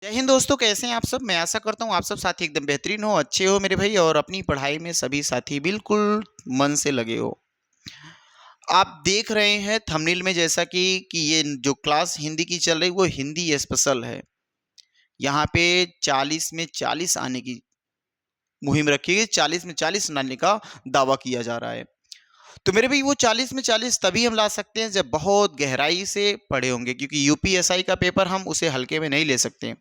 जय हिंद दोस्तों, कैसे हैं आप सब। मैं आशा करता हूँ आप सब साथी एकदम बेहतरीन हो, अच्छे हो मेरे भाई, और अपनी पढ़ाई में सभी साथी बिल्कुल मन से लगे हो। आप देख रहे हैं थंबनेल में जैसा कि ये जो क्लास हिंदी की चल रही वो हिंदी स्पेशल है। यहाँ पे 40 में 40 आने की मुहिम रखी गई, 40 में 40 लाने का दावा किया जा रहा है। तो मेरे भाई वो 40 में 40 तभी हम ला सकते हैं जब बहुत गहराई से पढ़े होंगे, क्योंकि यूपीएसआई का पेपर हम उसे हल्के में नहीं ले सकते,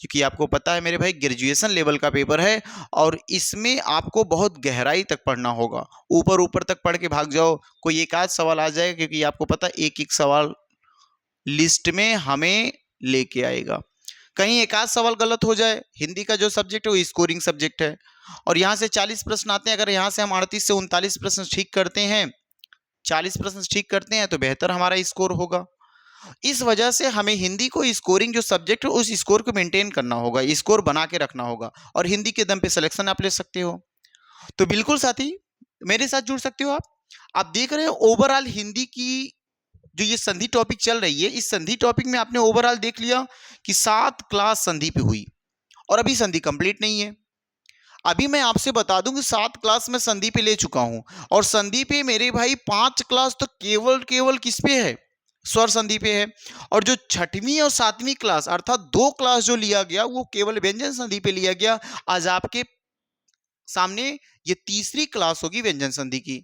क्योंकि आपको पता है मेरे भाई ग्रेजुएशन लेवल का पेपर है और इसमें आपको बहुत गहराई तक पढ़ना होगा। ऊपर ऊपर तक पढ़ के भाग जाओ, कोई एक आध सवाल आ जाए, क्योंकि आपको पता है एक एक सवाल लिस्ट में हमें लेके आएगा। कहीं एक आध सवाल गलत हो जाए, हिंदी का जो सब्जेक्ट है वो स्कोरिंग सब्जेक्ट है और यहाँ से 40 प्रश्न आते हैं। अगर यहाँ से हम 38 से 39 प्रश्न ठीक करते हैं, 40 प्रश्न ठीक करते हैं, तो बेहतर हमारा स्कोर होगा। इस वजह से हमें हिंदी को स्कोरिंग जो सब्जेक्ट है उस स्कोर को मेंटेन करना होगा, स्कोर बना के रखना होगा, और हिंदी के दम पे सिलेक्शन आप ले सकते हो। तो बिल्कुल साथी मेरे साथ जुड़ सकते हो आप देख रहे हो ओवरऑल हिंदी की जो ये संधि टॉपिक चल रही है, इस संधि टॉपिक में आपने ओवरऑल देख लिया कि 7 क्लास संधि पे हुई और अभी संधि कंप्लीट नहीं है। अभी मैं आपसे बता दूं कि 7 क्लास में संधि पे ले चुका हूं और संधि पे मेरे भाई 5 क्लास तो केवल केवल किस पे है, स्वर संधि पे है। और जो छठवीं और सातवीं क्लास अर्थात 2 क्लास जो लिया गया वो केवल व्यंजन संधि पे लिया गया। आज आपके सामने ये तीसरी क्लास होगी व्यंजन संधि की।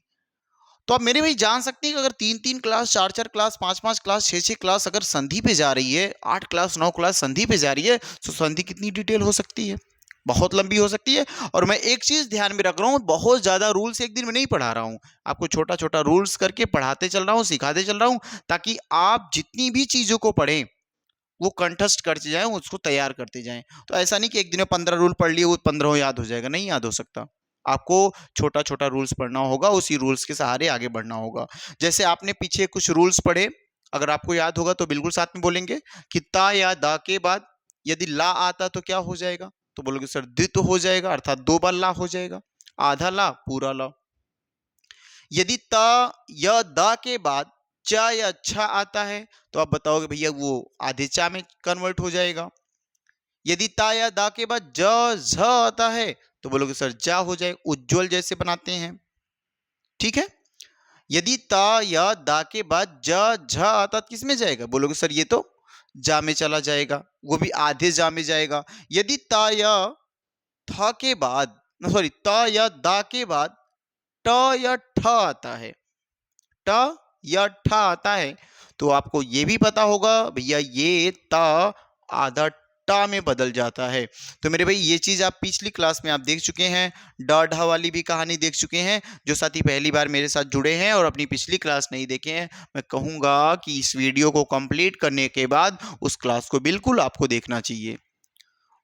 तो आप मेरे भाई जान सकते हैं कि अगर 3-3 क्लास, 4-4 क्लास, 5-5 क्लास, 6-6 क्लास अगर संधि पे जा रही है, 8 क्लास 9 क्लास संधि पे जा रही है, तो संधि कितनी डिटेल हो सकती है, बहुत लंबी हो सकती है। और मैं एक चीज ध्यान में रख रहा हूँ, बहुत ज्यादा रूल्स एक दिन में नहीं पढ़ा रहा हूँ, आपको छोटा छोटा रूल्स करके पढ़ाते चल रहा हूँ, सिखाते चल रहा हूँ, ताकि आप जितनी भी चीजों को पढ़ें वो कंठस्थ करते जाएं, उसको तैयार करते जाएं। तो ऐसा नहीं कि एक दिन में 15 रूल पढ़ लिए वो 15 याद हो जाएगा, नहीं याद हो सकता। आपको छोटा छोटा रूल्स पढ़ना होगा, उसी रूल्स के सहारे आगे बढ़ना होगा। जैसे आपने पीछे कुछ रूल्स पढ़े, अगर आपको याद होगा तो बिल्कुल साथ में बोलेंगे कि ता या दा के बाद यदि ला आता तो क्या हो जाएगा, तो बोलोगे सर द्वित हो जाएगा, अर्थात 2 बार ला हो जाएगा, आधा ला पूरा ला। यदि ता या दा के बाद चा या अच्छा आता है तो आप बताओगे भैया वो आधे चा में कन्वर्ट हो जाएगा। यदि ता या दा के बाद ज झ आता है तो बोलोगे सर जा हो जाएगा, उज्जवल जैसे बनाते हैं, ठीक है। यदि ता या दा के बाद ज झ आता किस में जाएगा, बोलोगे सर ये तो जा में चला जाएगा, वो भी आधे जा में जाएगा। यदि ता या था के बाद, सॉरी, ता या दा के बाद ट या ठ आता है, ट या ठ आता है, तो आपको ये भी पता होगा भैया ये ता आधा टा में बदल जाता है। तो मेरे भाई ये चीज आप पिछली क्लास में आप देख चुके हैं, डा ढा वाली भी कहानी देख चुके हैं। जो साथी पहली बार मेरे साथ जुड़े हैं और अपनी पिछली क्लास नहीं देखे हैं, मैं कहूंगा कि इस वीडियो को कंप्लीट करने के बाद उस क्लास को बिल्कुल आपको देखना चाहिए।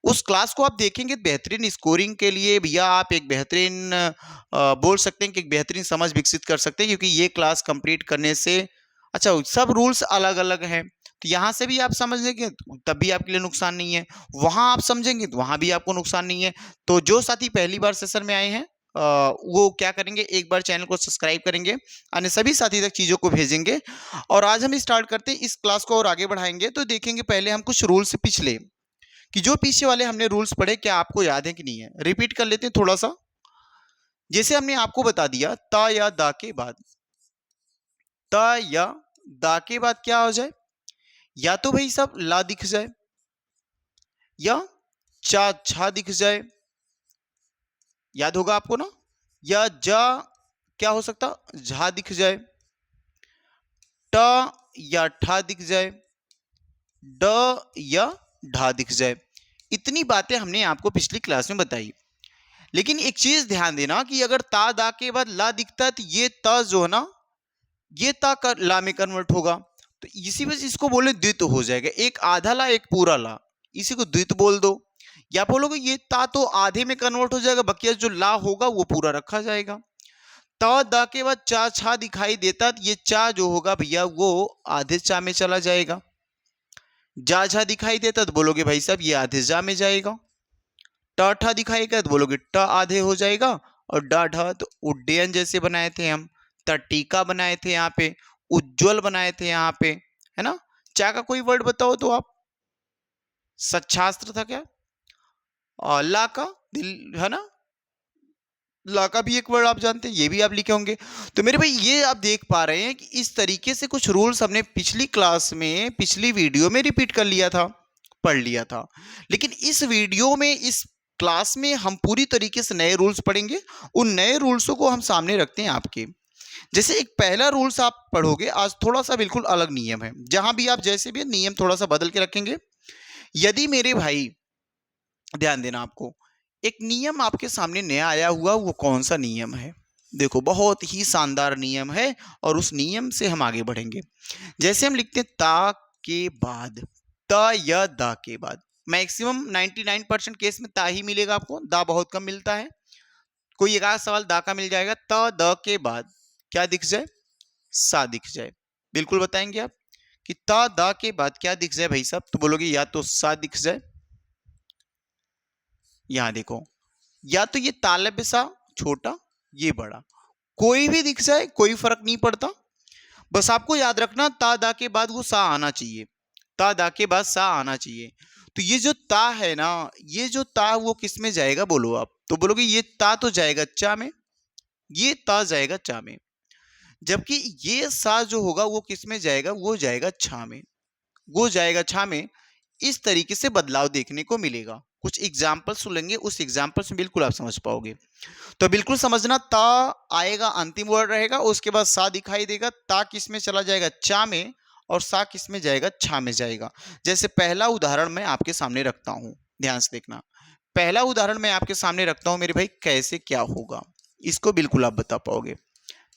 उस क्लास को आप देखेंगे बेहतरीन स्कोरिंग के लिए भैया आप एक बेहतरीन बोल सकते हैं कि एक बेहतरीन समझ विकसित कर सकते हैं, क्योंकि ये क्लास कंप्लीट करने से अच्छा सब रूल्स अलग अलग हैं, तो यहाँ से भी आप समझ लेंगे तब भी आपके लिए नुकसान नहीं है, वहां आप समझेंगे तो वहां भी आपको नुकसान नहीं है। तो जो साथी पहली बार सेशन में आए हैं वो क्या करेंगे, एक बार चैनल को सब्सक्राइब करेंगे, अन्य सभी साथी तक चीजों को भेजेंगे। और आज हम स्टार्ट करते हैं इस क्लास को और आगे बढ़ाएंगे। तो देखेंगे पहले हम कुछ रूल्स पिछले कि जो पीछे वाले हमने रूल्स पढ़े क्या आपको याद है कि नहीं है, रिपीट कर लेते हैं थोड़ा सा। जैसे हमने आपको बता दिया ता या दा के बाद, ता या दा के बाद क्या हो जाए, या तो भाई सब ला दिख जाए या चा छा दिख जाए, याद होगा आपको ना, या जा क्या हो सकता झा दिख जाए, ट या ठा दिख जाए, ड या ढा दिख जाए। इतनी बातें हमने आपको पिछली क्लास में बताई। लेकिन एक चीज ध्यान देना कि अगर ता दा के बाद ला दिखता है तो ये ता जो है ना ये ता कर ला में कन्वर्ट होगा, तो इसी वजह से इसको बोले द्वित हो जाएगा, एक आधा ला एक पूरा ला, इसी को द्वित बोल दो। या बोलोगे ये ता तो आधे में कन्वर्ट हो जाएगा, बकिया जो ला होगा वो पूरा रखा जाएगा। ता दा के बाद चा छा दिखाई देता तो ये चा जो होगा भैया वो आधे चा में चला जाएगा। जा झा दिखाई देता तो बोलोगे भाई साहब ये आधे जा में जाएगा। ट ठा दिखाएगा तो बोलोगे ट आधे हो जाएगा। और डा ढा तो उड्डयन जैसे बनाए थे हम, टीका बनाए थे यहाँ पे, उज्जवल बनाए थे यहाँ पे, है ना। चा का कोई वर्ड बताओ तो आप, सच्छास्त्र था क्या? ला का दिल है ना, ला का भी एक वर्ड आप जानते हैं, ये भी आप लिखे होंगे। तो मेरे भाई ये आप देख पा रहे हैं कि इस तरीके से कुछ रूल्स हमने पिछली क्लास में, पिछली वीडियो में रिपीट कर लिया था, पढ़ लिया था। लेकिन इस वीडियो में, इस क्लास में हम पूरी तरीके से नए रूल्स पढ़ेंगे। उन नए रूल्सों को हम सामने रखते हैं आपके। जैसे एक पहला रूल्स आप पढ़ोगे आज, थोड़ा सा बिल्कुल अलग नियम है। जहां भी आप जैसे भी नियम थोड़ा सा बदल के रखेंगे। यदि मेरे भाई, ध्यान देना आपको, एक नियम आपके सामने नया आया हुआ, वो कौन सा नियम है? देखो बहुत ही शानदार नियम है और उस नियम से हम आगे बढ़ेंगे। जैसे हम लिखते हैं ता के बाद, त या दा के बाद, मैक्सिमम 99% केस में ता ही मिलेगा आपको, दा बहुत कम मिलता है। कोई एक आध सवाल दा का मिल जाएगा। त द के बाद क्या दिख जाए? सा दिख जाए। बिल्कुल बताएंगे आप कि ता दा के बाद क्या दिख जाए भाई साहब? तो बोलोगे या तो सा दिख जाए, यहां देखो, या तो ये तालब्य सा छोटा, ये बड़ा, कोई भी दिख जाए, कोई फर्क नहीं पड़ता। बस आपको याद रखना ता दा के बाद वो सा आना चाहिए, ता दा के बाद सा आना चाहिए। तो ये जो ता है ना, ये जो ता वो किस में जाएगा बोलो आप? तो बोलोगे ये ता तो जाएगा चा में, ये ता जाएगा चा में, जबकि ये सा जो होगा वो किस में जाएगा? वो जाएगा छा में, वो जाएगा छा में। इस तरीके से बदलाव देखने को मिलेगा। कुछ एग्जाम्पल सुनेंगे, उस एग्जाम्पल से बिल्कुल आप समझ पाओगे। तो बिल्कुल समझना, ता आएगा, अंतिम वर्ड रहेगा, उसके बाद सा दिखाई देगा। ता किस में चला जाएगा? चा में, और सा किस में जाएगा? छा में जाएगा। जैसे पहला उदाहरण मैं आपके सामने रखता हूं, ध्यान से देखना। पहला उदाहरण मैं आपके सामने रखता हूं मेरे भाई, कैसे क्या होगा इसको बिल्कुल आप बता पाओगे।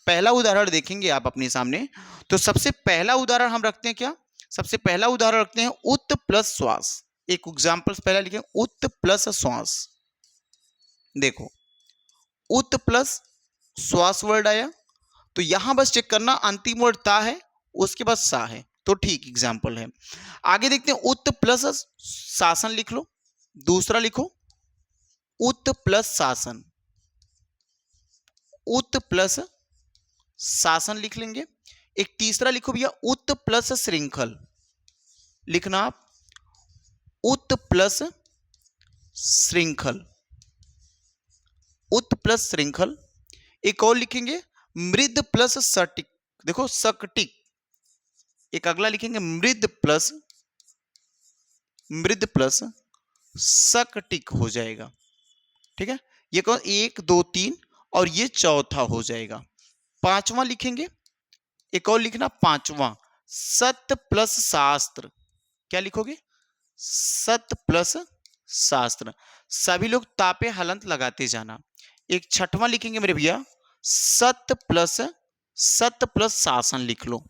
पहला उदाहरण देखेंगे आप अपने सामने। तो सबसे पहला उदाहरण हम रखते हैं क्या? सबसे पहला उदाहरण रखते हैं उत प्लस श्वास। एक एग्जाम्पल पहला लिखें, उत प्लस श्वास। देखो, उत प्लस श्वास वर्ड आया, तो यहां बस चेक करना अंतिम वर्ड ता है, उसके बाद सा है, तो ठीक एग्जाम्पल है। आगे देखते हैं, उत प्लस शासन लिख लो। दूसरा लिखो उत प्लस शासन, उत प्लस शासन लिख लेंगे। एक तीसरा लिखो भैया, उत प्लस श्रृंखल। लिखना आप उत प्लस श्रृंखल, उत प्लस श्रृंखल। एक और लिखेंगे मृद प्लस सटिक। देखो सकटिक। एक अगला लिखेंगे मृद प्लस सकटिक हो जाएगा। ठीक है, ये कौन? 1 2 3, और ये चौथा हो जाएगा। पांचवा लिखेंगे, एक और लिखना पांचवा, सत्य प्लस शास्त्र। क्या लिखोगे? सत्य प्लस शास्त्र। सभी लोग तापे हलंत लगाते जाना। एक छठवां लिखेंगे मेरे भैया, सत्य प्लस शासन लिख लो।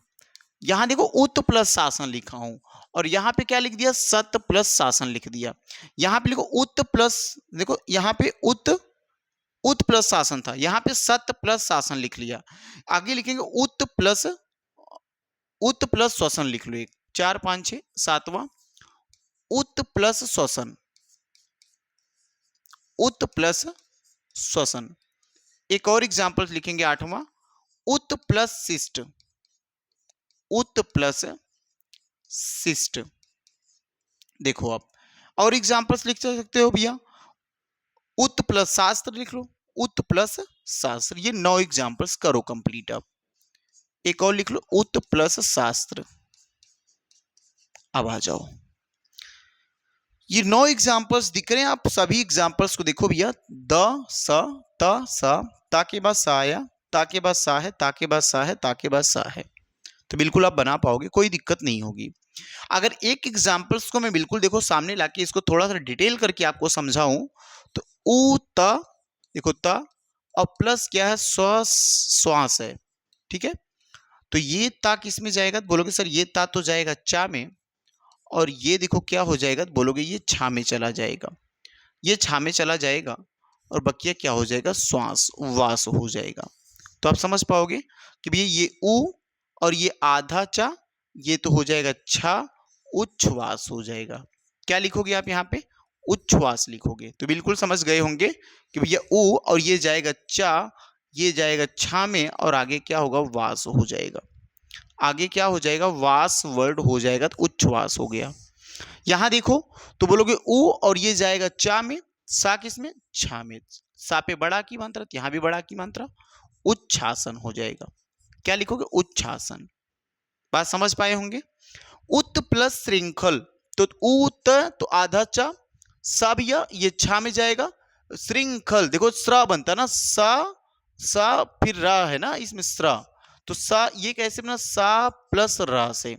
यहां देखो उत प्लस शासन लिखा हूं, और यहां पे क्या लिख दिया? सत्य प्लस शासन लिख दिया। यहां पे लिखो उत प्लस, देखो यहां पे उत प्लस शासन था, यहां पे सत्य प्लस शासन लिख लिया। आगे लिखेंगे उत प्लस श्वसन लिख लो। एक 4 5 6 सातवां, उत प्लस श्वसन, उत प्लस श्वसन। एक और एग्जाम्पल लिखेंगे आठवां, उत प्लस शिष्ट, उत प्लस शिष्ट। देखो आप और एग्जाम्पल्स लिख सकते हो भैया, उत प्लस शास्त्र लिख लो, उत प्लस शास्त्र। ये 9 एग्जाम्पल्स करो कंप्लीट आप। एक और लिख लो, उत प्लस शास्त्र। अब आ जाओ, ये 9 एग्जाम्पल्स दिख रहे हैं, आप सभी एग्जाम्पल्स को देखो भैया। द स त स, ता के बाद सा आया, ता के बाद सा है, ता के बाद सा है, ता के बाद सा है। तो बिल्कुल आप बना पाओगे, कोई दिक्कत नहीं होगी। अगर एक एग्जाम्पल्स को मैं बिल्कुल देखो सामने लाके इसको थोड़ा सा डिटेल करके आपको समझाऊं, तो उ त, देखो त, और प्लस क्या है? श्वास है। ठीक है, तो ये ता किस में जाएगा? बोलोगे सर ये ता तो जाएगा चा में, और ये देखो क्या हो जाएगा? बोलोगे ये छा में चला जाएगा, ये छा में चला जाएगा, और बकिया क्या हो जाएगा? श्वास, वास हो जाएगा। तो आप समझ पाओगे कि भैया ये उ और ये आधा चा, ये तो हो जाएगा छा, उच्छ्वास हो जाएगा। क्या लिखोगे आप यहाँ पे? उच्छ्वास लिखोगे। तो बिल्कुल समझ गए होंगे कि भैया उ और ये जाएगा चा, ये जाएगा छा में, और आगे क्या होगा? वास हो जाएगा। आगे क्या हो जाएगा? वास वर्ड हो जाएगा, तो उच्छ्वास हो गया। यहां देखो तो बोलोगे ऊ और ये जाएगा चा में, सा किस में, छा में। सा पे बड़ा की मात्रा, यहां भी बड़ा की मात्रा, उच्छासन हो जाएगा। क्या लिखोगे, उच्छासन। बात समझ पाए होंगे। उत प्लस श्रृंखल, तो उत तो आधा चा, सा भैया ये छा में जाएगा, श्रृंखल देखो स्रा बनता ना, सा सा फिर रा है ना इसमें स्रा, तो सा ये कैसे बना, सा प्लस रा से,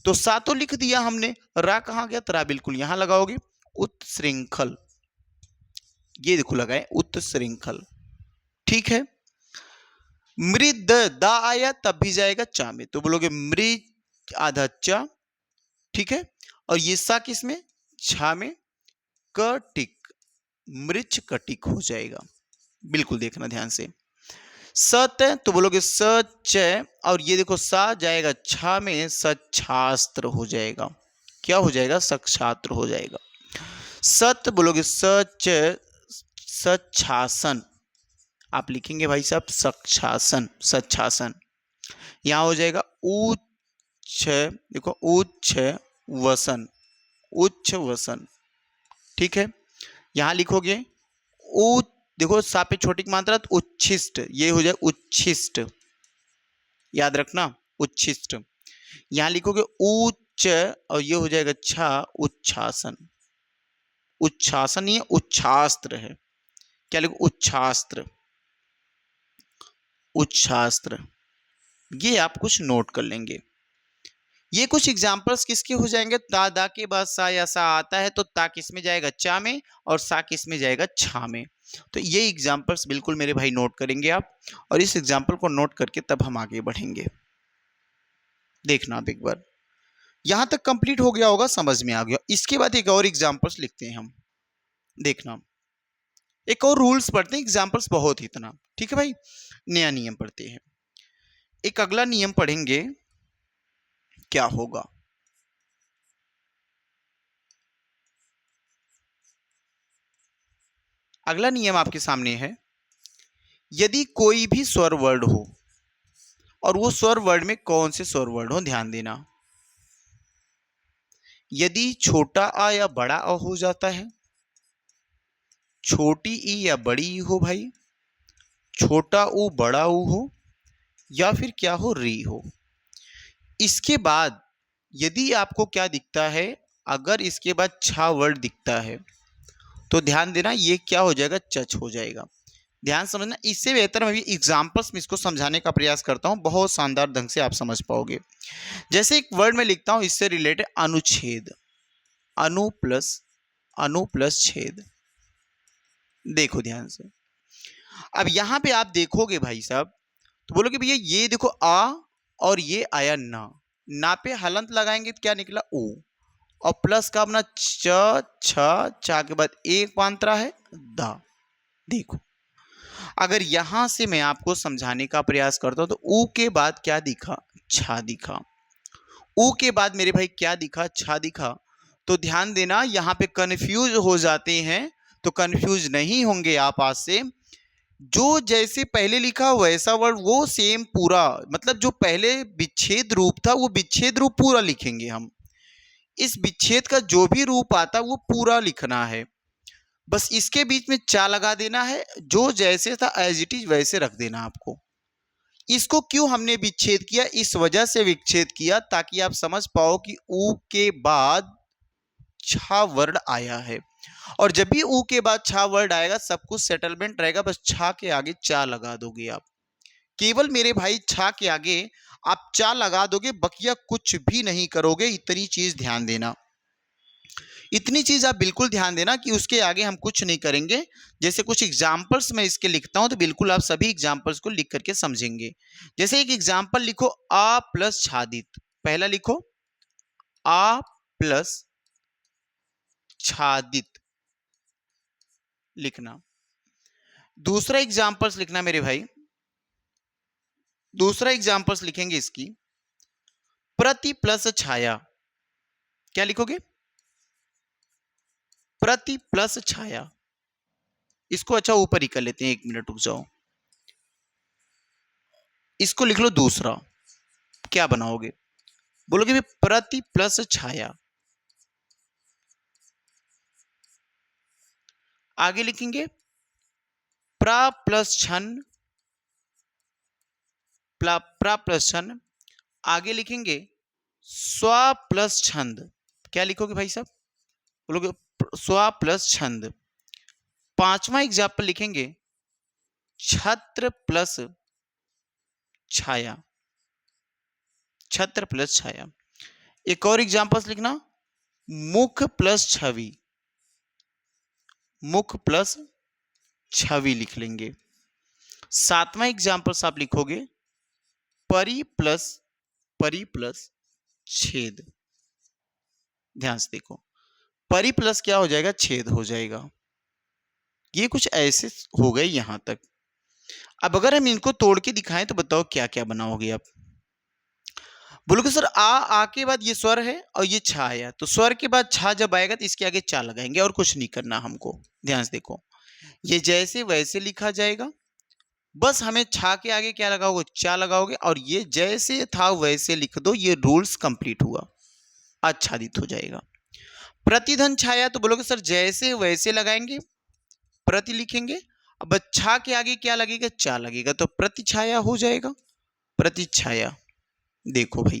तो सा तो लिख दिया हमने, रा कहां गया, तो रा बिल्कुल यहां लगाओगे, उत्श्रृंखल। ये देखो लगाए उत्श्रृंखल, ठीक है। मृद दा आया तब भी जाएगा चा में, तो बोलोगे मृज आधा चा, ठीक है। और ये सा किस में, छा में, कटिक, मृच कटिक हो जाएगा। बिल्कुल देखना ध्यान से। सत तो बोलोगे सच, और ये देखो सा जाएगा छा में, सच्छास्त्र हो जाएगा। क्या हो जाएगा, सच्छास्त्र हो जाएगा। सत बोलोगे सच, सच्छासन, आप लिखेंगे भाई साहब सच्छासन, सच्छासन। यहां हो जाएगा उच्च, देखो उच्च वसन, उच्च वसन, ठीक है। यहां लिखोगे उ, देखो सा पे छोटी की मात्रा, तो उच्छिष्ट, ये हो जाए उच्छिष्ट, याद रखना उच्छिष्ट। यहां लिखोगे उच्च और ये हो जाएगा छा, उच्छासन, उच्छासन ये उच्छास्त्र है। क्या लिखो, उच्छास्त्र, उच्छास्त्र। ये आप कुछ नोट कर लेंगे। ये कुछ एग्जांपल्स किसके हो जाएंगे, ता दा के बाद सा या सा आता है तो ता किस में जाएगा, चा में, और सा किस में जाएगा, छा में। तो ये एग्जांपल्स बिल्कुल मेरे भाई नोट करेंगे आप, और इस एग्जांपल को नोट करके तब हम आगे बढ़ेंगे। देखना आप एक बार, यहां तक कंप्लीट हो गया होगा, समझ में आ गया। इसके बाद एक और एग्जांपल्स लिखते हैं हम, देखना। एक और रूल्स पढ़ते हैं, एग्जांपल्स बहुत ही इतना, ठीक है भाई। नया नियम पढ़ते हैं, एक अगला नियम पढ़ेंगे, क्या होगा। अगला नियम आपके सामने है, यदि कोई भी स्वर वर्ड हो, और वो स्वर वर्ड में कौन से स्वर वर्ड हो, ध्यान देना। यदि छोटा आ या बड़ा अ हो जाता है, छोटी ई या बड़ी ई हो भाई, छोटा ऊ बड़ा ऊ हो, या फिर क्या हो, री हो। इसके बाद यदि आपको क्या दिखता है, अगर इसके बाद छा वर्ड दिखता है, तो ध्यान देना ये क्या हो जाएगा, चच हो जाएगा। ध्यान समझना, इससे बेहतर मैं भी एग्जांपल्स में इसको समझाने का प्रयास करता हूं, बहुत शानदार ढंग से आप समझ पाओगे। जैसे एक वर्ड में लिखता हूं, इससे रिलेटेड अनुच्छेद, अनु प्लस छेद, देखो ध्यान से। अब यहां पे आप देखोगे भाई साहब, तो बोलोगे भैया ये देखो आ, और ये आया ना, ना पे हलंत लगाएंगे तो क्या निकला, ओ, और प्लस का अपना च, छ, चा के बाद एक मात्रा है दा। देखो अगर यहां से मैं आपको समझाने का प्रयास करता हूं, तो ऊ के बाद क्या दिखा, छा दिखा। ऊ के बाद मेरे भाई क्या दिखा, छा दिखा। तो ध्यान देना, यहां पे कंफ्यूज हो जाते हैं, तो कंफ्यूज नहीं होंगे आप आज से। जो जैसे पहले लिखा वैसा वर्ड वो सेम पूरा, मतलब जो पहले विच्छेद रूप था वो विच्छेद रूप पूरा लिखेंगे हम। इस विच्छेद का जो भी रूप आता वो पूरा लिखना है, बस इसके बीच में चा लगा देना है, जो जैसे था एज इट इज वैसे रख देना आपको। इसको क्यों हमने विच्छेद किया, इस वजह से विच्छेद किया ताकि आप समझ पाओ कि ऊ के बाद छा वर्ड आया है, और जब भी ऊ के बाद छा वर्ड आएगा सब कुछ सेटलमेंट रहेगा, बस छा के आगे चा लगा दोगे आप। केवल मेरे भाई छा के आगे आप चा लगा दोगे, बकिया कुछ भी नहीं करोगे। इतनी चीज ध्यान देना, इतनी चीज आप बिल्कुल ध्यान देना कि उसके आगे हम कुछ नहीं करेंगे। जैसे कुछ एग्जाम्पल्स मैं इसके लिखता हूं, तो बिल्कुल आप सभी एग्जाम्पल्स को लिख करके समझेंगे। जैसे एक एग्जाम्पल लिखो, आ प्लस छादित, पहला लिखो आ प्लस छादित लिखना। दूसरा एग्जाम्पल्स लिखना मेरे भाई, दूसरा एग्जाम्पल्स लिखेंगे इसकी, प्रति प्लस छाया। क्या लिखोगे, प्रति प्लस छाया। इसको अच्छा ऊपर ही कर लेते हैं, एक मिनट रुक जाओ। इसको लिख लो दूसरा, क्या बनाओगे, बोलोगे प्रति प्लस छाया। आगे लिखेंगे प्र प्लस छन, प्रा प्लस छन। आगे लिखेंगे स्व प्लस छंद। क्या लिखोगे भाई साहब? बोलोगे स्व प्लस छंद। पांचवा एग्जाम्पल लिखेंगे छत्र प्लस छाया, छत्र प्लस छाया। एक और एग्जाम्पल्स लिखना मुख प्लस छवि, मुख प्लस छवि लिख लेंगे। सातवां एग्जाम्पल्स आप लिखोगे परी प्लस छेद। ध्यान से देखो, परी प्लस क्या हो जाएगा? छेद हो जाएगा। ये कुछ ऐसे हो गए यहां तक। अब अगर हम इनको तोड़ के दिखाएं तो बताओ क्या क्या बनाओगे आप? बोलोगे सर आ के बाद ये स्वर है और ये छा आया, तो स्वर के बाद छा जब आएगा तो इसके आगे चा लगाएंगे और कुछ नहीं करना हमको। ध्यान से देखो, ये जैसे वैसे लिखा जाएगा, बस हमें छा के आगे क्या लगाओगे? चा लगाओगे और ये जैसे था वैसे लिख दो, ये रूल्स कंप्लीट हुआ, आच्छादित हो जाएगा। प्रतिधन छाया तो बोलोगे सर जैसे वैसे लगाएंगे, प्रति लिखेंगे, अब छा के आगे क्या लगेगा? चा लगेगा, तो प्रतिछाया हो जाएगा, प्रतिछाया। देखो भाई,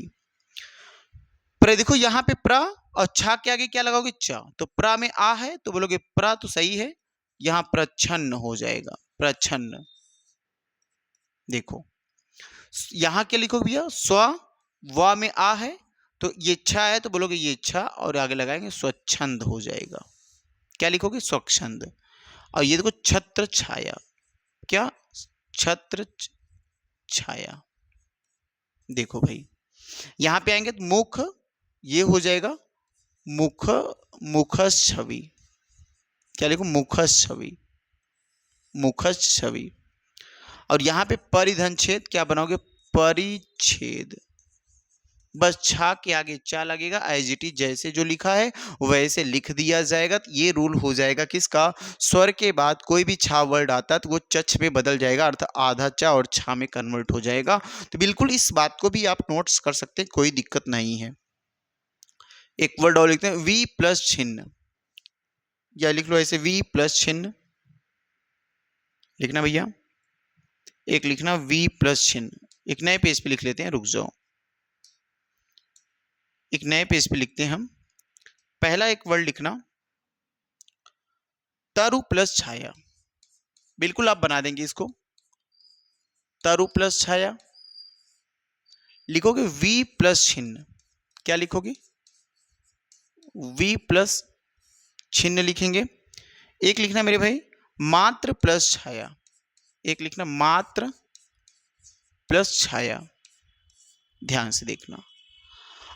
देखो यहाँ पे प्र और छा के आगे क्या लगाओगे? चा, तो प्र में आ है तो बोलोगे प्र तो सही है, यहां प्रच्छन्न हो जाएगा, प्रच्छन्न। देखो यहां क्या लिखोगे भैया? स्व, व में आ है तो ये छा है तो बोलोगे ये छा और आगे लगाएंगे स्वच्छंद हो जाएगा। क्या लिखोगे? स्वच्छंद। और ये देखो छत्र छाया, क्या? छत्र छाया। देखो भाई यहां पे आएंगे तो मुख, ये हो जाएगा मुख, मुखस छवि। क्या लिखो? मुखस छवि, मुखस छवि। और यहां पे परिधन छेद क्या बनाओगे? परिच्छेद। बस छा के आगे चा लगेगा, एज इट इज जैसे जो लिखा है वैसे लिख दिया जाएगा। तो ये रूल हो जाएगा किसका? स्वर के बाद कोई भी छा वर्ड आता है तो वो चच में बदल जाएगा, अर्थात आधा चा और छा में कन्वर्ट हो जाएगा। तो बिल्कुल इस बात को भी आप नोट्स कर सकते हैं, कोई दिक्कत नहीं है। एक वर्ड और लिखते हैं वी प्लस छिन्न, या लिख लो ऐसे वी प्लस छिन्न लिखना भैया। एक लिखना वी प्लस चिन्ह, एक नए पेज पे लिख लेते हैं, रुक जाओ, एक नए पेज पे लिखते हैं हम। पहला एक वर्ड लिखना तरु प्लस छाया, बिल्कुल आप बना देंगे इसको, तरु प्लस छाया। लिखोगे वी प्लस छिन्न, क्या लिखोगे? वी प्लस छिन्न लिखेंगे। एक लिखना मेरे भाई मात्र प्लस छाया, एक लिखना मात्र प्लस छाया। ध्यान से देखना।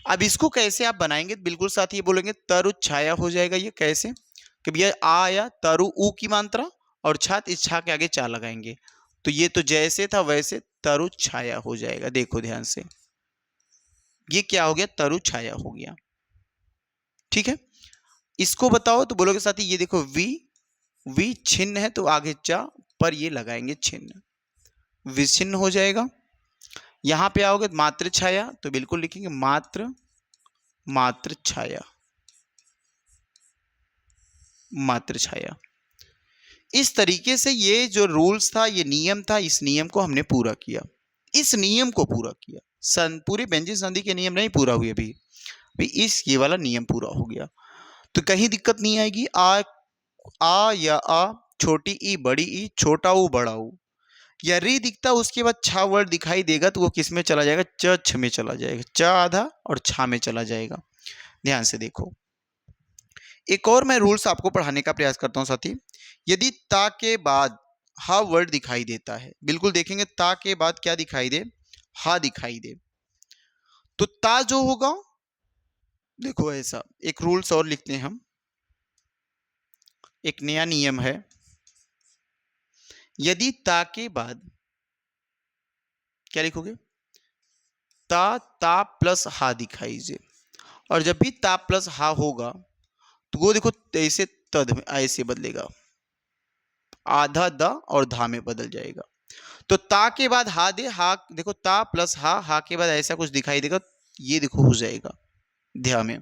अब इसको कैसे आप बनाएंगे? बिल्कुल साथ ये बोलेंगे तरु छाया हो जाएगा। ये कैसे कि भैया आ आया तरु ऊ की मात्रा और छात, इस छा के आगे चा लगाएंगे, तो ये तो जैसे था वैसे तरु छाया हो जाएगा। देखो ध्यान से, ये क्या हो गया? तरु छाया हो गया। ठीक है, इसको बताओ तो बोलोगे साथी ये देखो वी, वी छिन्न है तो आगे चा पर ये लगाएंगे छिन्न, विच्छिन्न हो जाएगा। यहां पे आओगे मात्र छाया तो बिल्कुल लिखेंगे मात्र, मात्र छाया, मात्र छाया। इस तरीके से ये जो रूल्स था, ये नियम था, इस नियम को हमने पूरा किया, इस नियम को पूरा किया। पूरे व्यंजन संधि के नियम नहीं पूरा हुए अभी, इस ये वाला नियम पूरा हो गया तो कहीं दिक्कत नहीं आएगी। आ या आ, छोटी ई बड़ी ई, छोटा ऊ बड़ा ऊ, या री दिखता उसके बाद छा वर्ड दिखाई देगा तो वो किस में चला जाएगा? च छ में चला जाएगा, च आधा और छा में चला जाएगा। ध्यान से देखो, एक और मैं रूल्स आपको पढ़ाने का प्रयास करता हूं साथी। यदि ता के बाद हा वर्ड दिखाई देता है, बिल्कुल देखेंगे ता के बाद क्या दिखाई दे? हा दिखाई दे, तो ता जो होगा, देखो ऐसा एक रूल्स और लिखते हैं हम, एक नया नियम है। यदि ता के बाद क्या लिखोगे? ता प्लस हा दिखाई दे, और जब भी ता प्लस हा होगा तो वो देखो ऐसे तद में ऐसे बदलेगा, आधा द और धा में बदल जाएगा। तो ता के बाद हा दे, हा देखो ता प्लस हा, हा के बाद ऐसा कुछ दिखाई देगा, ये देखो हो जाएगा ध्यान में।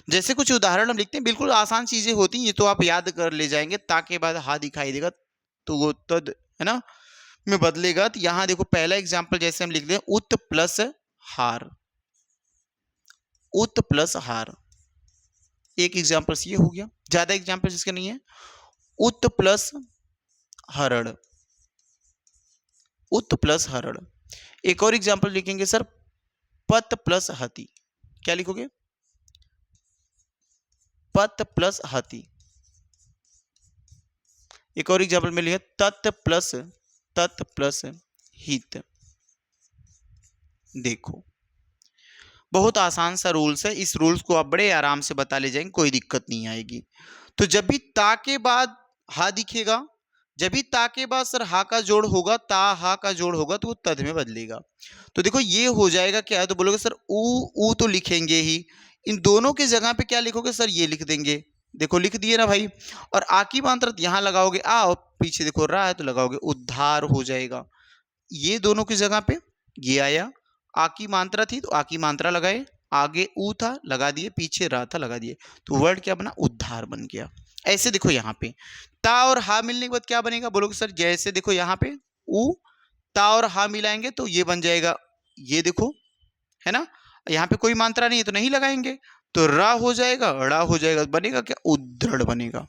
जैसे कुछ उदाहरण हम लिखते हैं, बिल्कुल आसान चीजें होती हैं, ये तो आप याद कर ले जाएंगे। ता के बाद हा दिखाई देगा तो वो तद है ना में बदलेगा। तो यहाँ देखो पहला एग्जाम्पल जैसे हम लिख दें उत प्लस हार, उत प्लस हार, एक एग्जाम्पल ये हो गया, ज्यादा एग्जाम्पल इसके नहीं है। उत प्लस हरण, उत प्लस हरण। एक और एग्जाम्पल लिखेंगे सर, पत प्लस हति, क्या लिखोगे, पत प्लस हति। एक और एग्जाम्पल में लिखे तत् प्लस हित। देखो बहुत आसान सा रूल्स है, इस रूल्स को आप बड़े आराम से बता ले जाएंगे, कोई दिक्कत नहीं आएगी। तो जब भी ता के बाद हा दिखेगा, जब भी ता के बाद सर हा का जोड़ होगा, ता हा का जोड़ होगा तो वो तद में बदलेगा। तो देखो ये हो जाएगा क्या है, तो बोलोगे सर ऊ तो लिखेंगे ही, इन दोनों की जगह पे क्या लिखोगे सर, ये लिख देंगे। देखो लिख दिए ना भाई। और आ की मात्रा यहाँ लगाओगे आ, और पीछे देखो रा है तो लगाओगे उद्धार हो जाएगा। ये दोनों की जगह पे ये आया, आ की मात्रा थी तो आ की मात्रा लगाए, आगे ऊ था लगा दिए, पीछे रा था लगा दिए, तो वर्ड क्या बना, उद्धार बन गया। ऐसे देखो यहाँ पे ता और हा मिलने के बाद क्या बनेगा, बोलोगे सर जैसे देखो यहाँ पे ऊ ता और हा मिलाएंगे तो ये बन जाएगा, ये देखो है ना, यहाँ पे कोई मात्रा नहीं है तो नहीं लगाएंगे, तो रा हो जाएगा, ड़ा हो जाएगा, बनेगा क्या, उद्धृढ़ बनेगा।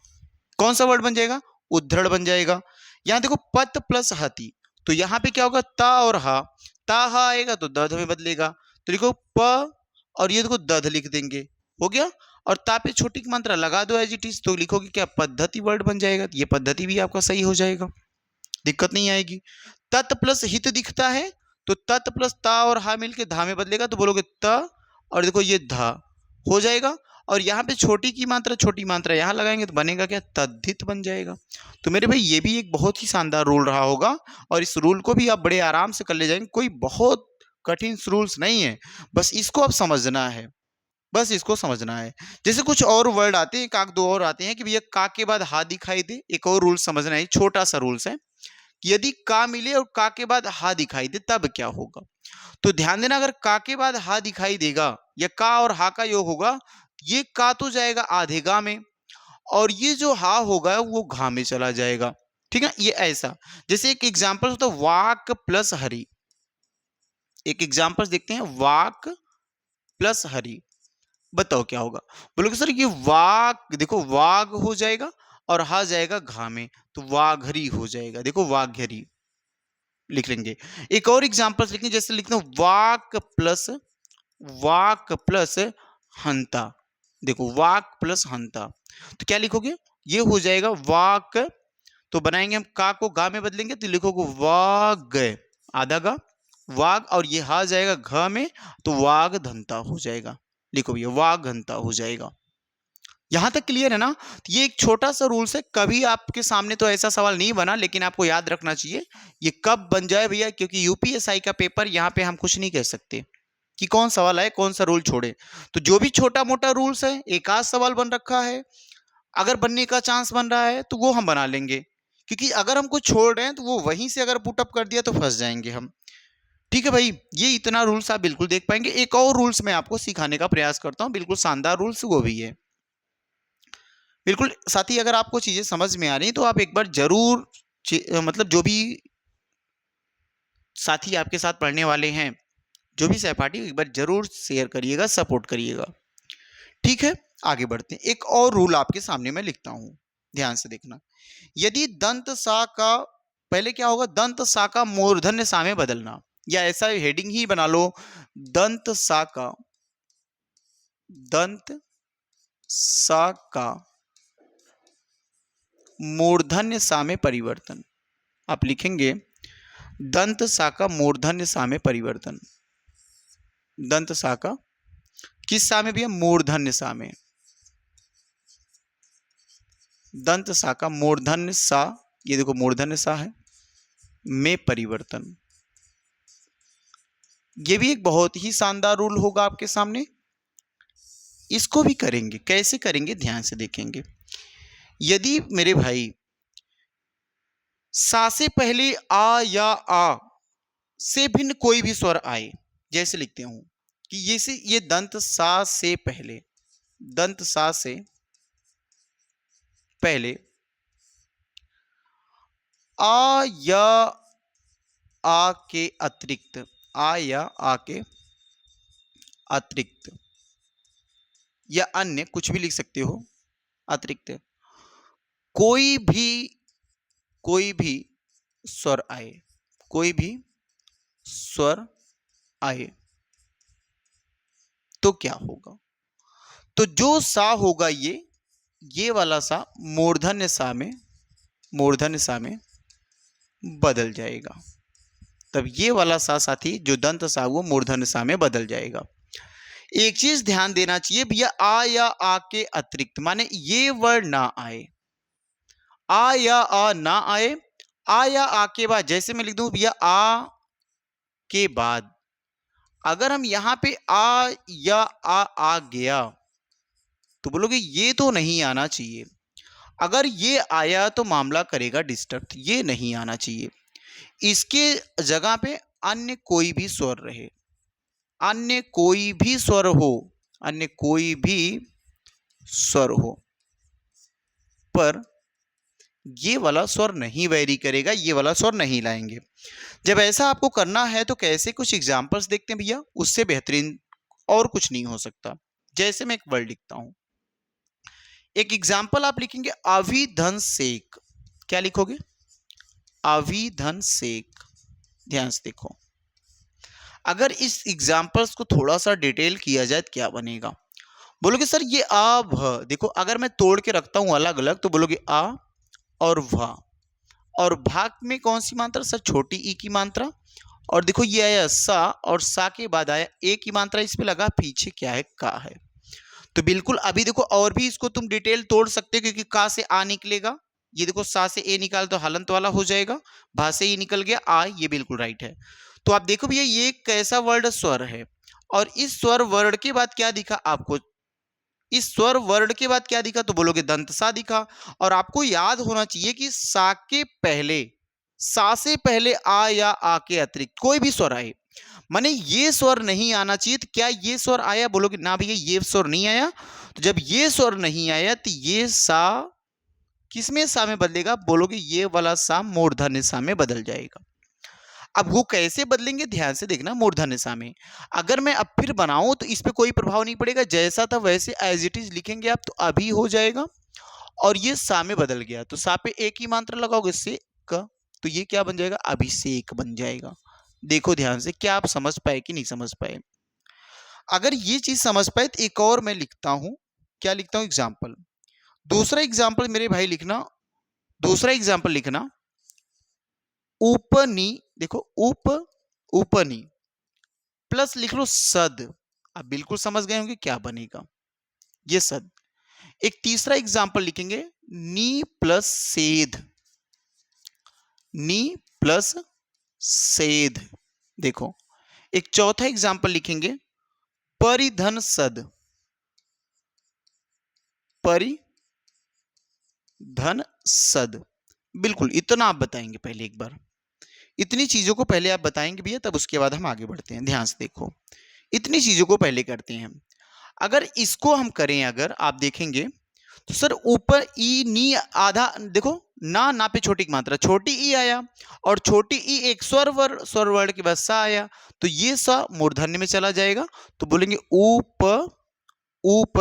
कौन सा वर्ड बन जाएगा, उद्धृढ़ बन जाएगा। यहाँ देखो पत प्लस हति, तो यहाँ पे क्या होगा, ता और हा, ता हा आएगा तो दध में बदलेगा, तो लिखो प और ये देखो दध लिख देंगे, हो गया। और ता पे छोटी की मात्रा लगा दो एज इट इज, तो लिखोगे क्या, पद्धति वर्ड बन जाएगा। ये पद्धति भी आपका सही हो जाएगा, दिक्कत नहीं आएगी। तत् प्लस हित दिखता है तो तत् प्लस ता और हा मिलके धा में बदलेगा, तो बोलोगे त और देखो ये धा हो जाएगा। और यहाँ पे छोटी मात्रा यहाँ लगाएंगे तो बनेगा क्या, तद्धित बन जाएगा। तो मेरे भाई ये भी एक बहुत ही शानदार रूल रहा होगा, और इस रूल को भी आप बड़े आराम से कर ले जाएंगे, कोई बहुत कठिन रूल्स नहीं है, बस इसको आप समझना है, बस इसको समझना है। जैसे कुछ और वर्ड आते हैं, एक आध दो और आते हैं कि भैया का के बाद हा दिखाई दे, एक और रूल समझना है, छोटा सा रूल्स है कि यदि का मिले और का के बाद हा दिखाई दे तब क्या होगा। तो ध्यान देना, अगर का के बाद हा दिखाई देगा या का और हा का योग होगा, ये का तो जाएगा आधे गा में, और ये जो हा होगा वो घा में चला जाएगा, ठीक है। ये ऐसा, जैसे एक एग्जांपल होता है वाक प्लस हरि, एक एग्जांपल देखते हैं, वाक प्लस हरि, बताओ क्या होगा। बोलोगे सर ये वाक, देखो वाग हो जाएगा और हा जाएगा घा में, तो वाघरी हो जाएगा, देखो वाघरी लिख लेंगे। एक और एग्जांपल लिखेंगे, जैसे लिखते हैं वाक प्लस हंता, देखो वाक प्लस हंता, तो क्या लिखोगे, ये हो जाएगा वाक, तो बनाएंगे हम का को गा में बदलेंगे तो लिखोगे वाग, आधा गा वाग, और ये हा जाएगा घ में तो वाग धंता हो जाएगा, लिखो भैया वाग घंता हो जाएगा। यहां तक क्लियर है ना। तो ये एक छोटा सा रूल्स है, कभी आपके सामने तो ऐसा सवाल नहीं बना, लेकिन आपको याद रखना चाहिए ये कब बन जाए भैया, क्योंकि यूपीएसआई का पेपर यहाँ पे हम कुछ नहीं कह सकते कि कौन सवाल आए कौन सा रूल छोड़े। तो जो भी छोटा मोटा रूल्स है, एक आध सवाल बन रखा है, अगर बनने का चांस बन रहा है तो वो हम बना लेंगे, क्योंकि अगर हम कुछ छोड़ रहे हैं तो वो वहीं से अगर पुटअप कर दिया तो फंस जाएंगे हम, ठीक है भाई। ये इतना रूल्स आप बिल्कुल देख पाएंगे। एक और रूल्स मैं आपको सिखाने का प्रयास करता हूँ, बिल्कुल शानदार रूल्स वो भी है बिल्कुल साथी। अगर आपको चीजें समझ में आ रही तो आप एक बार जरूर मतलब जो भी साथी आपके साथ पढ़ने वाले हैं, जो भी सहपाठी, एक बार जरूर शेयर करिएगा, सपोर्ट करिएगा, ठीक है। आगे बढ़ते हैं, एक और रूल आपके सामने मैं लिखता हूं, ध्यान से देखना। यदि दंत सा का पहले क्या होगा, दंत सा का मूर्धन्य सा में बदलना, या ऐसा हेडिंग ही बना लो, दंत सा का, दंत सा का मूर्धन्य सा में परिवर्तन, आप लिखेंगे दंत सा का मूर्धन्य सा में परिवर्तन, दंत सा का किस सा में भैया, मूर्धन्य सा में, दंत सा का मूर्धन्य सा, ये देखो मूर्धन्य सा है, में परिवर्तन। ये भी एक बहुत ही शानदार रूल होगा आपके सामने, इसको भी करेंगे, कैसे करेंगे ध्यान से देखेंगे। यदि मेरे भाई सा से पहले आ या आ से भिन्न कोई भी स्वर आए, जैसे लिखते हूं कि ये दंत सा से पहले, दंत सा से पहले आ या आ के अतिरिक्त, आ या आ के अतिरिक्त या अन्य कुछ भी लिख सकते हो, अतिरिक्त कोई भी कोई भी स्वर आए, कोई भी स्वर आए तो क्या होगा? तो जो सा होगा ये वाला सा मूर्धन्य सा में, मूर्धन्य सा में बदल जाएगा। तब ये वाला सा साथी जो दंत सा वो मूर्धन्य सा में बदल जाएगा। एक चीज ध्यान देना चाहिए भैया, आ या आ के अतिरिक्त माने ये वर्ड ना आए, आ या आ ना आए, आ या आ के बाद जैसे मैं लिख दूं भैया आ के बाद अगर हम यहां पे आ या आ गया तो बोलोगे ये तो नहीं आना चाहिए। अगर ये आया तो मामला करेगा डिस्टर्ब, ये नहीं आना चाहिए। इसके जगह पे अन्य कोई भी स्वर रहे, अन्य कोई भी स्वर हो, अन्य कोई भी स्वर हो, पर ये वाला स्वर नहीं वैरी करेगा, ये वाला स्वर नहीं लाएंगे। जब ऐसा आपको करना है तो कैसे, कुछ एग्जांपल्स देखते हैं भैया, उससे बेहतरीन और कुछ नहीं हो सकता। जैसे मैं एक वर्ड लिखता हूं, एक एग्जांपल आप लिखेंगे अभिधन सेक, क्या लिखोगे? अभिधन सेक। ध्यान से देखो, अगर इस एग्जांपल्स को थोड़ा सा डिटेल किया जाए तो क्या बनेगा? बोलोगे सर ये आ भ, देखो अगर मैं तोड़ के रखता हूं अलग अलग तो बोलोगे आ और भ, और भाग में कौन सी मात्रा सर? छोटी ई की मात्रा। और देखो ये आया सा और सा के बाद आया ए की मात्रा, इस पे लगा, पीछे क्या है? का है। तो बिल्कुल अभी देखो और भी इसको तुम डिटेल तोड़ सकते हो क्योंकि का से आ निकलेगा, ये देखो सा से ए निकाल तो हलंत वाला हो जाएगा, भा से ई निकल गया आ, ये बिल्कुल राइट है। तो आप देखो भैया ये कैसा वर्ड स्वर है, और इस स्वर वर्ड के बाद क्या दिखा आपको? इस स्वर वर्ड के बाद क्या दिखा? तो बोलोगे दंत सा दिखा। और आपको याद होना चाहिए कि सा के पहले, सा से पहले आ या आ के अतिरिक्त कोई भी स्वर आए, माने ये स्वर नहीं आना चाहिए। तो क्या ये स्वर आया? बोलोगे ना भैया ये स्वर नहीं आया। तो जब ये स्वर नहीं आया तो ये सा किसमें सा में बदलेगा? बोलोगे ये वाला सा मूर्धन्य सा में बदल जाएगा। अब वो कैसे बदलेंगे ध्यान से देखना, मूर्धन्य सा में अगर मैं अब फिर बनाऊं तो इस पे कोई प्रभाव नहीं पड़ेगा, जैसा था वैसे एज इट इज लिखेंगे आप तो अभी हो जाएगा। और ये सा में बदल गया तो सा पे एक ही मात्रा लगाओगे से का, तो ये क्या बन जाएगा? अभिषेक बन जाएगा। देखो ध्यान से, क्या आप समझ पाए कि नहीं समझ पाए? अगर ये चीज समझ पाए तो एक और मैं लिखता हूं, क्या लिखता हूं? एग्जाम्पल। दूसरा एग्जाम्पल मेरे भाई लिखना, दूसरा एग्जाम्पल लिखना उपनी, देखो उप, उपनी प्लस लिख लो सद। आप बिल्कुल समझ गए होंगे क्या बनेगा, ये सद। एक तीसरा एग्जाम्पल लिखेंगे नी प्लस सेध, नी प्लस सेध। देखो एक चौथा एग्जाम्पल लिखेंगे परिधन सद, परिधन सद। बिल्कुल इतना आप बताएंगे पहले एक बार, इतनी चीजों को पहले आप बताएंगे भैया, तब उसके बाद हम आगे बढ़ते हैं। ध्यान से देखो, इतनी चीजों को पहले करते हैं हम। अगर इसको हम करें, अगर आप देखेंगे तो सर ऊपर ई नी आधा, देखो ना ना पे छोटी की मात्रा छोटी ई आया, और छोटी ई एक स्वर वर्ड के बाद सा आया, तो ये सा मूर्धन्य में चला जाएगा। तो बोलेंगे ऊप, ऊप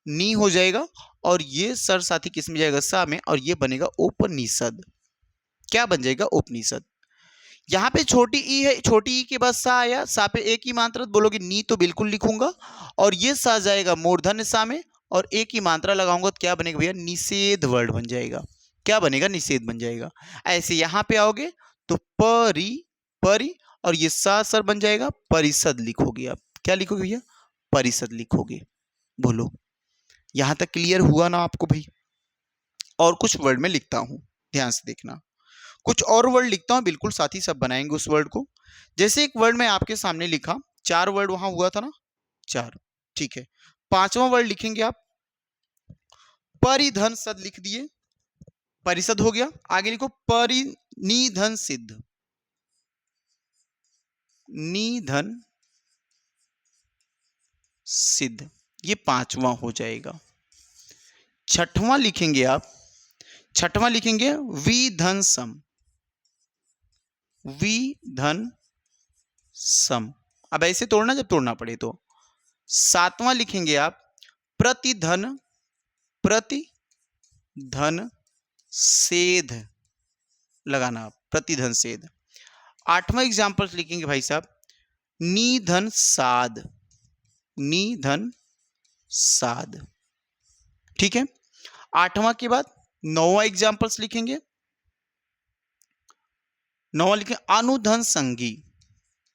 नी हो जाएगा, और ये सर साथी किस में जाएगा? सा में, और ये बनेगा उपनिषद। क्या बन जाएगा? उपनिषद। यहाँ पे छोटी ई है, छोटी ई के बाद सा आया, सा पे एक ही मात्रा, बोलोगे नी तो बिल्कुल लिखूंगा, और ये सा जाएगा मूर्धन्य सा में, और एक ही मात्रा लगाऊंगा तो क्या बनेगा भैया? निषेध वर्ड बन जाएगा। क्या बनेगा? निषेध बन जाएगा। ऐसे यहां पे आओगे तो परी, परी, और ये सा सर बन जाएगा परिषद लिखोगे आप। क्या लिखोगे भैया? परिषद लिखोगे। बोलो यहां तक क्लियर हुआ ना आपको भाई? और कुछ वर्ड में लिखता हूं, ध्यान से देखना, कुछ और वर्ड लिखता हूं, बिल्कुल साथी सब बनाएंगे उस वर्ड को। जैसे एक वर्ड मैं आपके सामने लिखा, चार वर्ड वहां हुआ था ना, चार, ठीक है। पांचवा वर्ड लिखेंगे आप, परिधन सद लिख दिए, परिषद हो गया। आगे लिखो परिनिधन सिद्ध, निधन सिद्ध। ये 5वां हो जाएगा। छठवां लिखेंगे आप, छठवां लिखेंगे विधन सम, विधन सम। अब ऐसे तोड़ना जब तोड़ना पड़े तो। सातवां लिखेंगे आप प्रतिधन, प्रतिधन सेध लगाना आप, प्रतिधन सेध। आठवां एग्जाम्पल लिखेंगे भाई साहब निधन साध, निधन साध। ठीक है। आठवां के बाद नौवां एग्जाम्पल्स लिखेंगे। नौवां लिखें अनुधन संगी,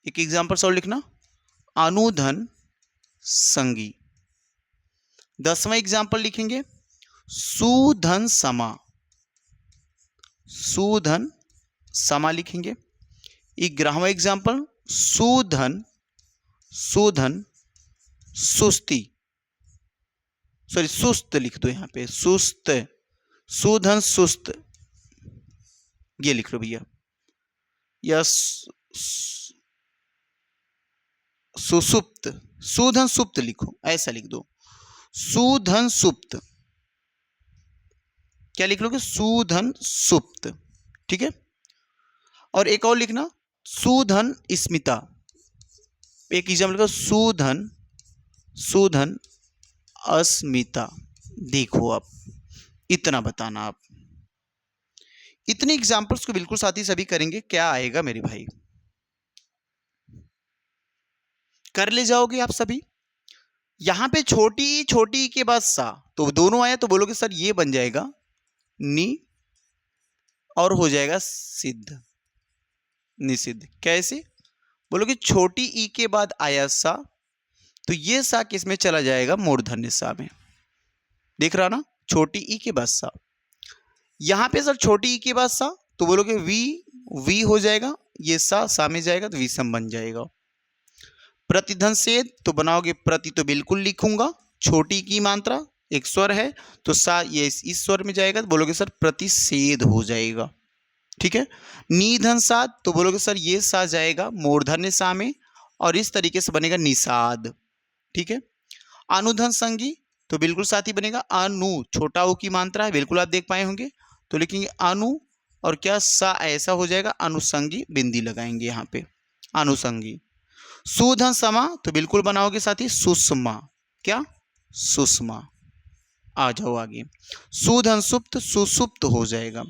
एक एग्जाम्पल और लिखना अनुधन संगी। 10वां एग्जाम्पल लिखेंगे सुधन समा, सुधन समा लिखेंगे। 11वां एग्जाम्पल सुधन, सुधन सुस्ती, सॉरी सुस्त लिख दो यहां पे, सुस्त, सुधन सुस्त, ये लिख लो भैया। या सुसुप्त, सुधन सुप्त लिखो, ऐसा लिख दो सुधन सुप्त। क्या लिख लोगे? सुधन सुप्त। ठीक है। और एक और लिखना सुधन स्मिता, एक एग्जाम्पल लिखो सुधन, सुधन अस्मिता। देखो आप, इतना बताना आप। इतने एग्जाम्पल्स को बिल्कुल साथी सभी करेंगे, क्या आएगा मेरे भाई? कर ले जाओगे आप सभी। यहां पे छोटी छोटी के बाद सा, तो दोनों आया तो बोलोगे सर ये बन जाएगा नी और हो जाएगा सिद्ध, निषिद्ध। कैसे बोलोगे? छोटी ई के बाद आया सा, तो ये सा किस में चला जाएगा? मूर्धन्य सा में। देख रहा ना, छोटी ई के बाद सा। यहां पे सर छोटी ई के बाद सा, तो बोलोगे वी, वी हो जाएगा, ये सा में जाएगा तो विषम बन जाएगा। प्रतिधन सेध तो बनाओगे प्रति, तो बिल्कुल लिखूंगा, छोटी की मात्रा एक स्वर है तो सा ये इस स्वर में जाएगा, तो बोलोगे सर प्रतिषेध हो जाएगा। ठीक है। निधन साध तो बोलोगे सर ये सा जाएगा मूर्धन्य सा में और इस तरीके से बनेगा निषाद। ठीक है। अनुधन संगी तो बिल्कुल साथ ही बनेगा अनु, छोटा ओ की मात्रा है, बिल्कुल आप देख पाए होंगे, तो लिखेंगे अनु और क्या सा ऐसा हो जाएगा अनुसंगी, बिंदी लगाएंगे यहाँ पे अनुसंगी। सुधन समा तो बिल्कुल बनाओगे साथी सुषमा, क्या? सुषमा। आ जाओ आगे। सुधन सुप्त, सुसुप्त हो जाएगा।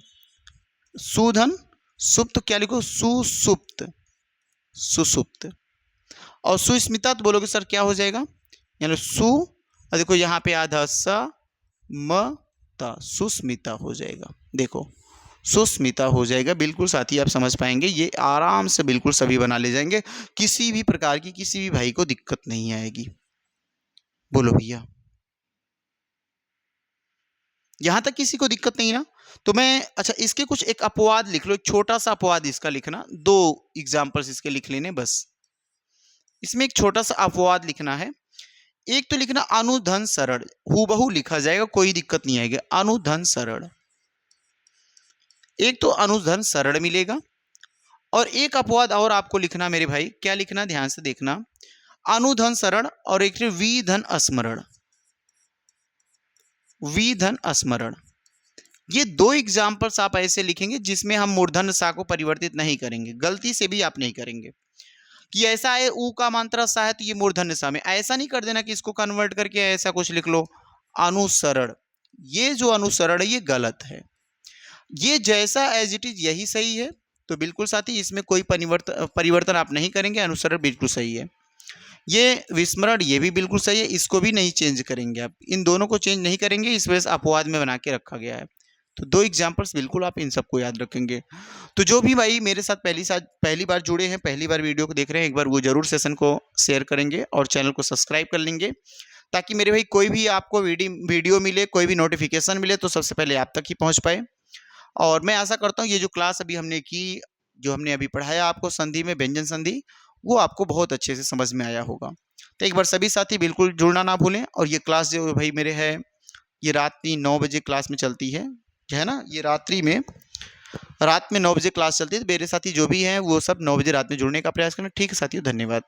सुधन सुप्त क्या लिखो? सुसुप्त, सुसुप्त। और सुस्मिता तो बोलोगे सर क्या हो जाएगा? यानी सु, देखो यहाँ पे आधा सा म ता, सुस्मिता हो जाएगा। देखो सुस्मिता हो जाएगा। बिल्कुल साथी आप समझ पाएंगे, ये आराम से बिल्कुल सभी बना ले जाएंगे, किसी भी प्रकार की किसी भी भाई को दिक्कत नहीं आएगी। बोलो भैया, यहां तक किसी को दिक्कत नहीं ना? तो मैं अच्छा इसके कुछ एक अपवाद लिख लो, एक छोटा सा अपवाद इसका लिखना, 2 एग्जाम्पल्स इसके लिख लेने बस। इसमें एक छोटा सा अपवाद लिखना है। एक तो लिखना अनुधन सरल, हूबहू लिखा जाएगा, कोई दिक्कत नहीं आएगी, अनुधन सरल। एक तो अनुधन सरल मिलेगा और एक अपवाद और आपको लिखना मेरे भाई, क्या लिखना ध्यान से देखना, अनुधन सरल और एक विधन स्मरण, विधन स्मरण। ये 2 एग्जाम्पल्स आप ऐसे लिखेंगे जिसमें हम मूर्धन्य सा को परिवर्तित नहीं करेंगे, गलती से भी आप नहीं करेंगे कि ऐसा है ऊ का मात्रा सा है तो ये मूर्धन्य सा में, ऐसा नहीं कर देना कि इसको कन्वर्ट करके ऐसा कुछ लिख लो अनुसरण। ये जो अनुसरण है ये गलत है, ये जैसा एज इट इज यही सही है। तो बिल्कुल साथी इसमें कोई परिवर्तन आप नहीं करेंगे, अनुसरण बिल्कुल सही है। ये विस्मरण ये भी बिल्कुल सही है, इसको भी नहीं चेंज करेंगे आप, इन दोनों को चेंज नहीं करेंगे, इस वजह से अपवाद में बना के रखा गया है। तो 2 एग्जाम्पल्स बिल्कुल आप इन सबको याद रखेंगे। तो जो भी भाई मेरे साथ पहली बार जुड़े हैं, पहली बार वीडियो को देख रहे हैं, एक बार वो जरूर सेशन को शेयर करेंगे और चैनल को सब्सक्राइब कर लेंगे, ताकि मेरे भाई कोई भी आपको वीडियो मिले, कोई भी नोटिफिकेशन मिले तो सबसे पहले आप तक ही पहुँच पाए। और मैं आशा करता हूँ ये जो क्लास अभी हमने की, जो हमने अभी पढ़ाया आपको संधि में व्यंजन संधि, वो आपको बहुत अच्छे से समझ में आया होगा। तो एक बार सभी साथी बिल्कुल जुड़ना ना भूलें। और ये क्लास जो भाई मेरे है, ये रात 9 बजे क्लास में चलती है ना, ये रात में 9 बजे क्लास चलती है। तो मेरे साथी जो भी हैं वो सब 9 बजे रात में जुड़ने का प्रयास करना। ठीक है साथियों, धन्यवाद।